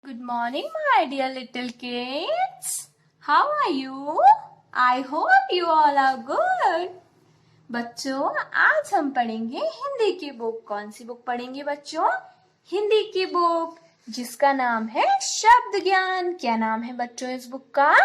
Good morning, my dear little kids. How are you? I hope you all are good. बच्चों, आज हम पढ़ेंगे हिंदी की बुक। कौन सी बुक पढ़ेंगे बच्चों? हिंदी की बुक जिसका नाम है शब्द ज्ञान। क्या नाम है बच्चों इस बुक का?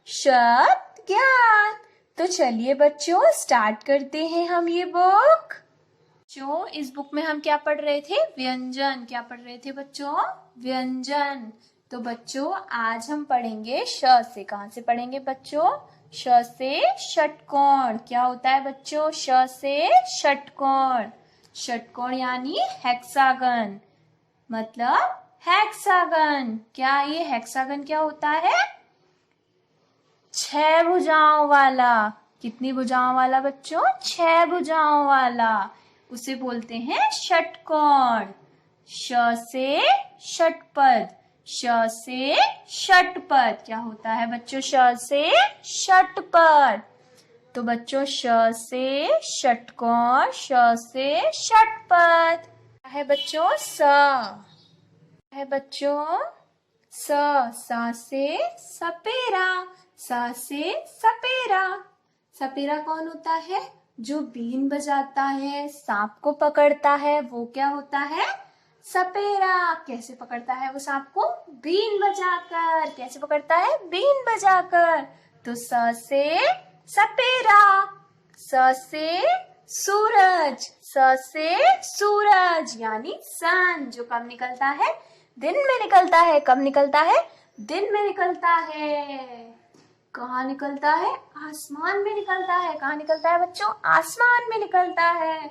शब्द ज्ञान। तो चलिए बच्चों स्टार्ट करते हैं हम ये बुक। बच्चों इस बुक में हम क्या पढ़ रहे थे? व्यंजन। क्या पढ़ रहे थे बच्चों? व्यंजन। तो बच्चों आज हम पढ़ेंगे श से। कहाँ से पढ़ेंगे बच्चों? श से षटकोण। क्या होता है बच्चों श से? षटकोण। षटकोण यानी हेक्सागन, मतलब हेक्सागन। क्या ये हेक्सागन क्या होता है? 6 भुजाओं वाला। कितनी भुजाओं वाला बच्चों? 6 भुजाओं वाला। उसे बोलते हैं षटकोण। श से षटपद। श से षटपद। क्या होता है बच्चों श से? षटपद। तो बच्चों श से षटकोण, श से षटपद। क्या है बच्चों? स है बच्चों स। स से सपेरा। स से सपेरा। सपेरा कौन होता है? जो बीन बजाता है, सांप को पकड़ता है, वो क्या होता है? सपेरा। कैसे पकड़ता है वो सांप को? बीन बजाकर। कैसे पकड़ता है? बीन बजाकर। तो स से सपेरा। स से सूरज। स से सूरज यानी सन, जो कब निकलता है? दिन में निकलता है। कब निकलता है? दिन में निकलता है। कहाँ निकलता है? आसमान में निकलता है। कहाँ निकलता है बच्चों? आसमान में निकलता है।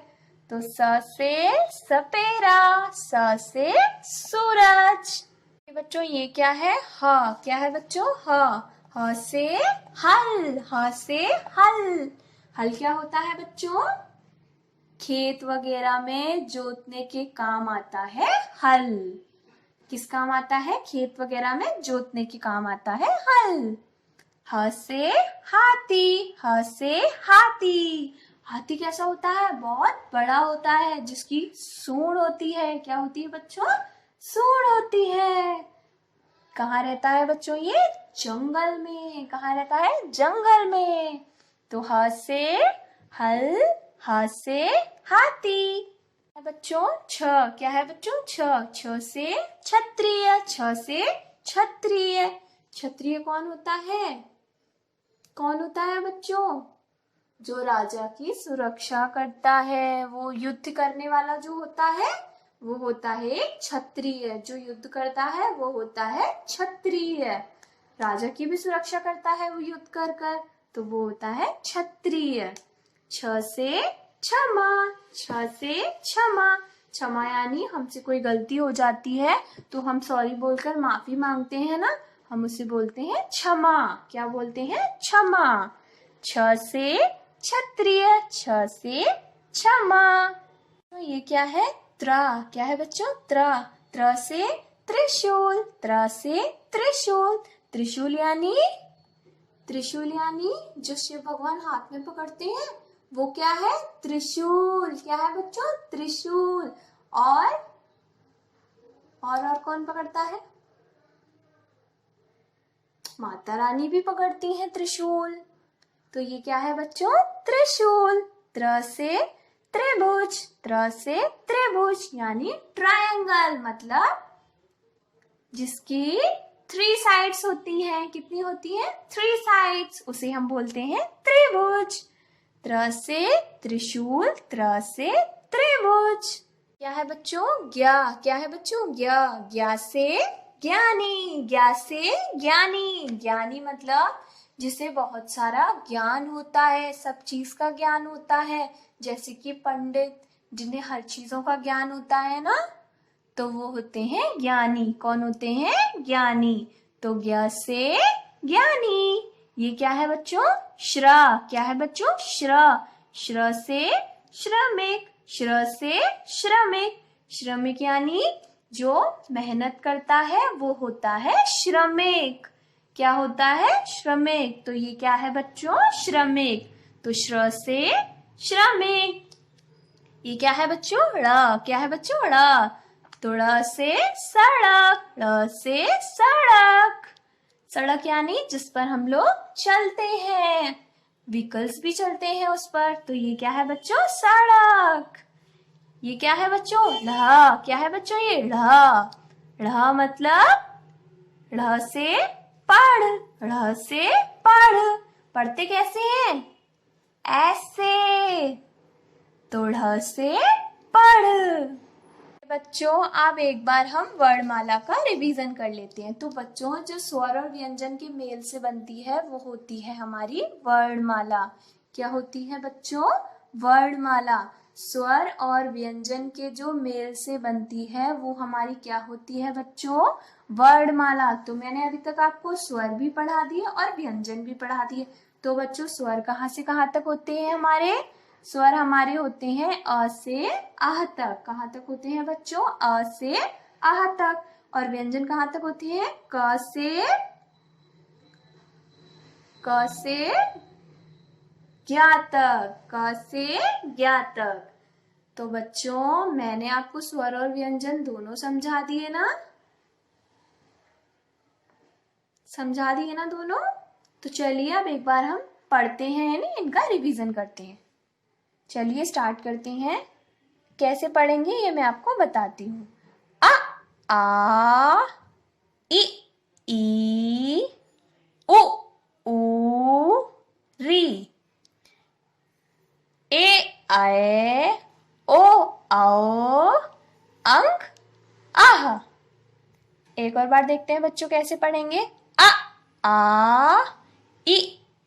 तो स से सपेरा, स से सूरज। बच्चों ये क्या है? ह। क्या है बच्चों? ह। ह से हल। ह से हल। हल क्या होता है बच्चों? खेत वगैरह में जोतने के काम आता है हल। किस काम आता है? खेत वगैरह में जोतने के काम आता है हल। ह से हाथी। ह से हाथी। हाथी कैसा होता है? बहुत बड़ा होता है, जिसकी सूंड होती है। क्या होती है बच्चों? सूंड होती है। कहाँ रहता है बच्चों ये? जंगल में। कहाँ रहता है? जंगल में। तो ह से हल, ह से हाथी। बच्चों छ। क्या है बच्चों? छ। छ से क्षत्रिय। छ से क्षत्रिय। क्षत्रिय कौन होता है? कौन होता है बच्चों? जो राजा की सुरक्षा करता है, वो युद्ध करने वाला जो होता है वो होता है क्षत्रिय। जो युद्ध करता है वो होता है क्षत्रिय। राजा की भी सुरक्षा करता है वो युद्ध कर कर, तो वो होता है क्षत्रिय। छ से क्षमा। छ से क्षमा। क्षमा यानी हमसे कोई गलती हो जाती है तो हम सॉरी बोलकर माफी मांगते हैं ना, हम उसे बोलते हैं क्षमा। क्या बोलते हैं? क्षमा। छ से क्षत्रिय, छ से क्षमा। तो ये क्या है? त्र। क्या है बच्चों? त्र। त्र से त्रिशूल। त्र से त्रिशूल। त्रिशूल यानी? त्रिशूल यानी जो शिव भगवान हाथ में पकड़ते हैं वो क्या है? त्रिशूल। क्या है बच्चों? त्रिशूल। और कौन पकड़ता है? माता रानी भी पकड़ती हैं त्रिशूल। तो ये क्या है बच्चों? त्रिशूल। त्र से त्रिभुज। त्र से त्रिभुज यानी ट्रायंगल, मतलब जिसकी 3 साइड्स होती हैं। कितनी होती हैं? 3 साइड्स। उसे हम बोलते हैं त्रिभुज। त्र से त्रिशूल, त्र से त्रिभुज। क्या है बच्चों? ज्ञा। क्या है बच्चों? ज्ञा। ज्ञा से ज्ञानी। ज्ञा से ज्ञानी। ज्ञानी मतलब जिसे बहुत सारा ज्ञान होता है, सब चीज का ज्ञान होता है। जैसे कि पंडित, जिन्हें हर चीजों का ज्ञान होता है ना, तो वो होते हैं ज्ञानी। कौन होते हैं? ज्ञानी। तो ज्ञ से ज्ञानी। ये क्या है बच्चों? श्र। क्या है बच्चों? श्र। श्र से श्रमिक। श्र से श्रमिक। श्रमिक यानी जो मेहनत करता है वो होता है श्रमिक। क्या होता है? श्रमिक। तो ये क्या है बच्चों? श्रमिक। तो श्र से श्रमिक। ये क्या है बच्चों? ड़। क्या है बच्चों? ड़। तो ड़ से सड़क, ड़ से सड़क। सड़क यानी जिस पर हम लोग चलते हैं, व्हीकल्स भी चलते हैं उस पर। तो ये क्या है बच्चों? सड़क। ये क्या है बच्चों? ढ़। क्या है बच्चों? ये ढ़। ढ़ मतलब ढ़ से पढ़, ढ़ से पढ़। पढ़ते कैसे हैं? ऐसे। तो ढ़ से पढ़। बच्चों अब एक बार हम वर्णमाला का रिवीजन कर लेते हैं। तो बच्चों जो स्वर और व्यंजन के मेल से बनती है वो होती है हमारी वर्णमाला। क्या होती है बच्चों? वर्णमाला। स्वर और व्यंजन के जो मेल से बनती है वो हमारी क्या होती है बच्चों? वर्णमाला। तो मैंने अभी तक आपको स्वर भी पढ़ा दिए और व्यंजन भी पढ़ा दिए। तो बच्चों स्वर कहाँ से कहाँ तक होते हैं हमारे? स्वर हमारे होते हैं अ से आह तक। कहाँ तक होते हैं बच्चों? अ से आह तक। और व्यंजन कहाँ तक होती है? क से ज्ञ तक, क से ज्ञ तक। तो बच्चों मैंने आपको स्वर और व्यंजन दोनों समझा दिए ना? समझा दिए ना दोनों? तो चलिए अब एक बार हम पढ़ते हैं यानी इनका रिवीजन करते हैं। चलिए स्टार्ट करते हैं। कैसे पढ़ेंगे ये मैं आपको बताती हूँ। अ आ इ ई उ ऊ री ए ऐ ओ औ अंक आह। एक और बार देखते हैं बच्चों कैसे पढ़ेंगे। अ आ इ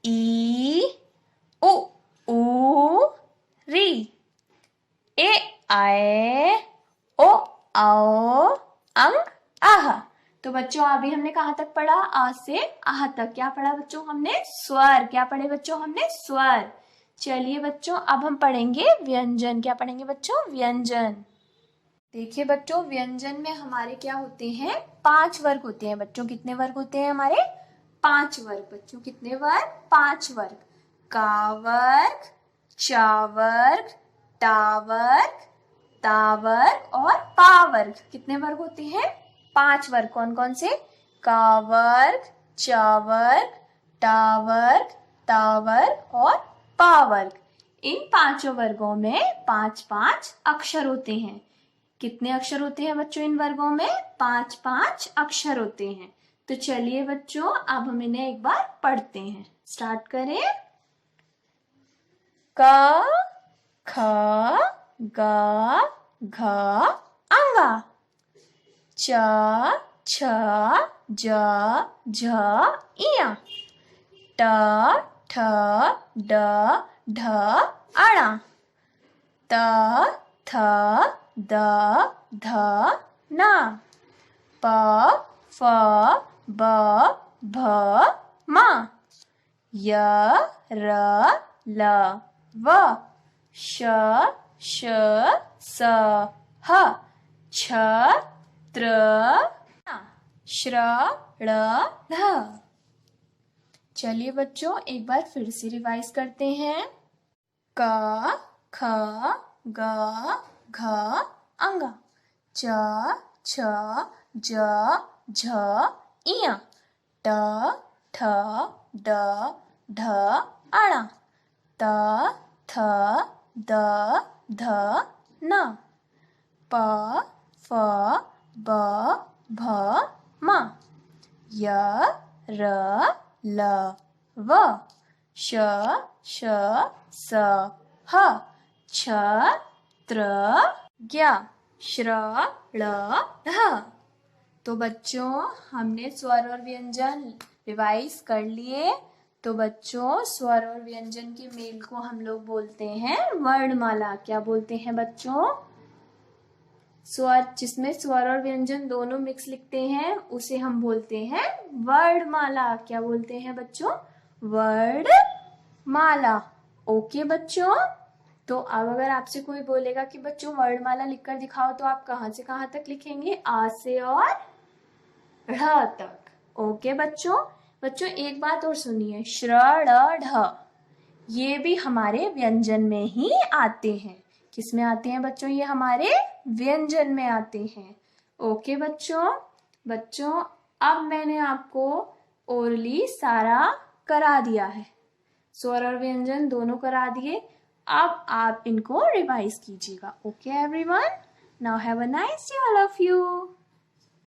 ई उ ऊ री ए ऐ ओ औ अंक आह। तो बच्चों अभी हमने कहाँ तक पढ़ा? आ से आह तक। क्या पढ़ा बच्चों हमने? स्वर। क्या पढ़े बच्चों हमने? स्वर। चलिए बच्चों अब हम पढ़ेंगे व्यंजन। क्या पढ़ेंगे बच्चों? व्यंजन। देखिए बच्चों व्यंजन में हमारे क्या होते हैं? 5 वर्ग होते हैं बच्चों। कितने वर्ग होते हैं हमारे? 5 वर्ग। बच्चों कितने वर्ग? 5 वर्ग। का वर्ग, चा वर्ग, टा वर्ग, ता वर्ग और पा वर्ग। कितने वर्ग होते हैं? 5 वर्ग। कौन कौन से? का वर्ग, चा वर्ग, टा वर्ग, ता वर्ग और पा वर्ग। इन 5 वर्गों में 5-5 अक्षर होते हैं। कितने अक्षर होते हैं बच्चों इन वर्गों में? 5-5 अक्षर होते हैं। तो चलिए बच्चों अब हम इन्हें एक बार पढ़ते हैं। स्टार्ट करें। क ख ग घ अंगा। च छ ज झ इया। ट ठ ड ढ अणा। त थ द ध ना। प फ ब भ म। य र ल व। श श स ह। छ त्र श्र ळ ढ। चलिए बच्चों एक बार फिर से रिवाइज करते हैं। क ख ग घ अंगा। च छ ज झ इया। ट ठ ड ढ अणा। त थ द ध न। प फ ब भ म। य र ल व। श श स ह। छ त्र ज्ञ श्र ळ ढ। तो बच्चों हमने स्वर और व्यंजन रिवाइज कर लिए। तो बच्चों स्वर और व्यंजन के मेल को हम लोग बोलते हैं वर्णमाला। क्या बोलते हैं बच्चों? स्वर जिसमें स्वर और व्यंजन दोनों मिक्स लिखते हैं उसे हम बोलते हैं वर्णमाला। क्या बोलते हैं बच्चों? वर्णमाला। ओके बच्चों। तो अब अगर आपसे कोई बोलेगा कि बच्चों वर्णमाला लिखकर दिखाओ तो आप कहाँ से कहाँ तक लिखेंगे? आ से और ढ़ तक। ओके बच्चों। बच्चों एक बात और सुनिए, श्र ड़ ढ ये भी हमारे व्यंजन में ही आते हैं। किस में आते हैं बच्चों? ये हमारे व्यंजन में आते हैं। ओके बच्चों अब मैंने आपको ओरली सारा करा दिया है, स्वर और व्यंजन दोनों करा दिए। अब आप इनको रिवाइज कीजिएगा। Okay everyone, now have a nice day all of you.